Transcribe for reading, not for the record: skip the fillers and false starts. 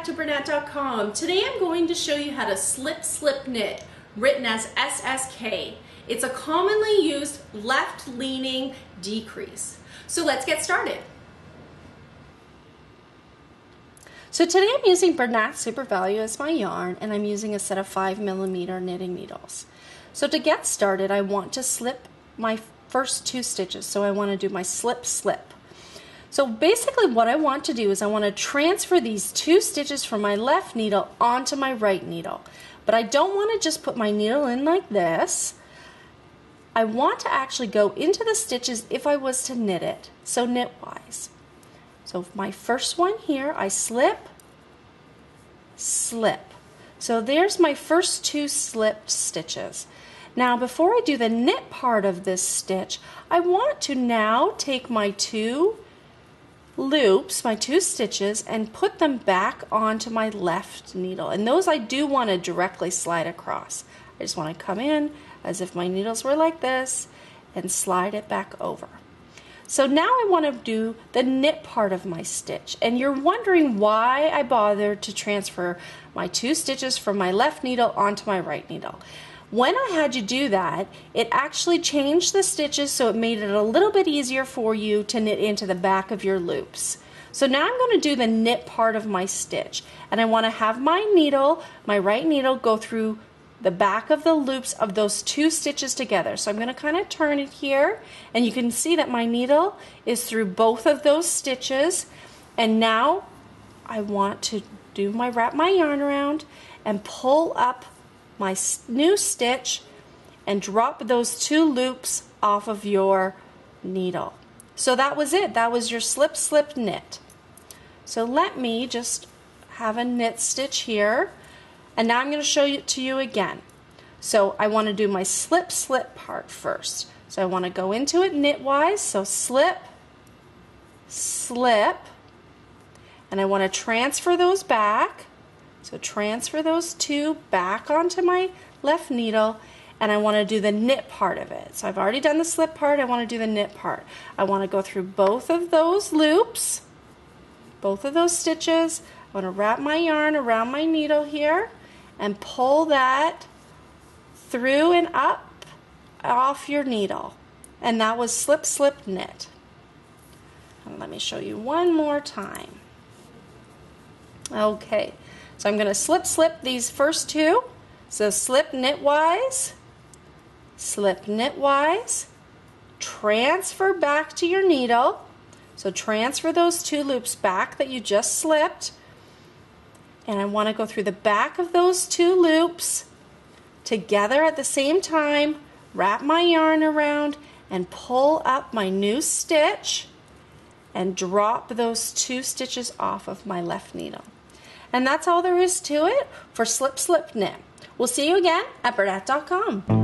back to Bernat.com. Today I'm going to show you how to slip knit, written as SSK. It's a commonly used left-leaning decrease. So let's get started. So today I'm using Bernat Super Value as my yarn, and I'm using a set of 5mm knitting needles. So to get started, I want to slip my first 2 stitches. So I want to do my slip. So basically what I want to do is I want to transfer these 2 stitches from my left needle onto my right needle. But I don't want to just put my needle in like this. I want to actually go into the stitches if I was to knit it, so knitwise. So my first one here, I slip. So there's my first 2 slipped stitches. Now before I do the knit part of this stitch, I want to now take my 2 loops, my 2 stitches, and put them back onto my left needle. And those I do want to directly slide across. I just want to come in as if my needles were like this and slide it back over. So now I want to do the knit part of my stitch. And you're wondering why I bothered to transfer my 2 stitches from my left needle onto my right needle. When I had you do that, it actually changed the stitches, so it made it a little bit easier for you to knit into the back of your loops. So now I'm going to do the knit part of my stitch, and I want to have my needle, my right needle, go through the back of the loops of those 2 stitches together. So I'm going to kind of turn it here, and you can see that my needle is through both of those stitches. And now I want to do my wrap my yarn around and pull up my new stitch and drop those 2 loops off of your needle. So that was it. That was your slip knit. So let me just have a knit stitch here, and now I'm going to show it to you again. So I want to do my slip part first. So I want to go into it knitwise, so slip, and I want to transfer those back. So transfer those 2 back onto my left needle, and I want to do the knit part of it. So I've already done the slip part, I want to do the knit part. I want to go through both of those loops, both of those stitches. I want to wrap my yarn around my needle here and pull that through and up off your needle. And that was slip knit. And let me show you one more time. Okay. So I'm going to slip these first 2. So slip knitwise, transfer back to your needle. So transfer those 2 loops back that you just slipped. And I want to go through the back of those 2 loops together at the same time, wrap my yarn around and pull up my new stitch and drop those 2 stitches off of my left needle. And that's all there is to it for slip knit. We'll see you again at Bernat.com.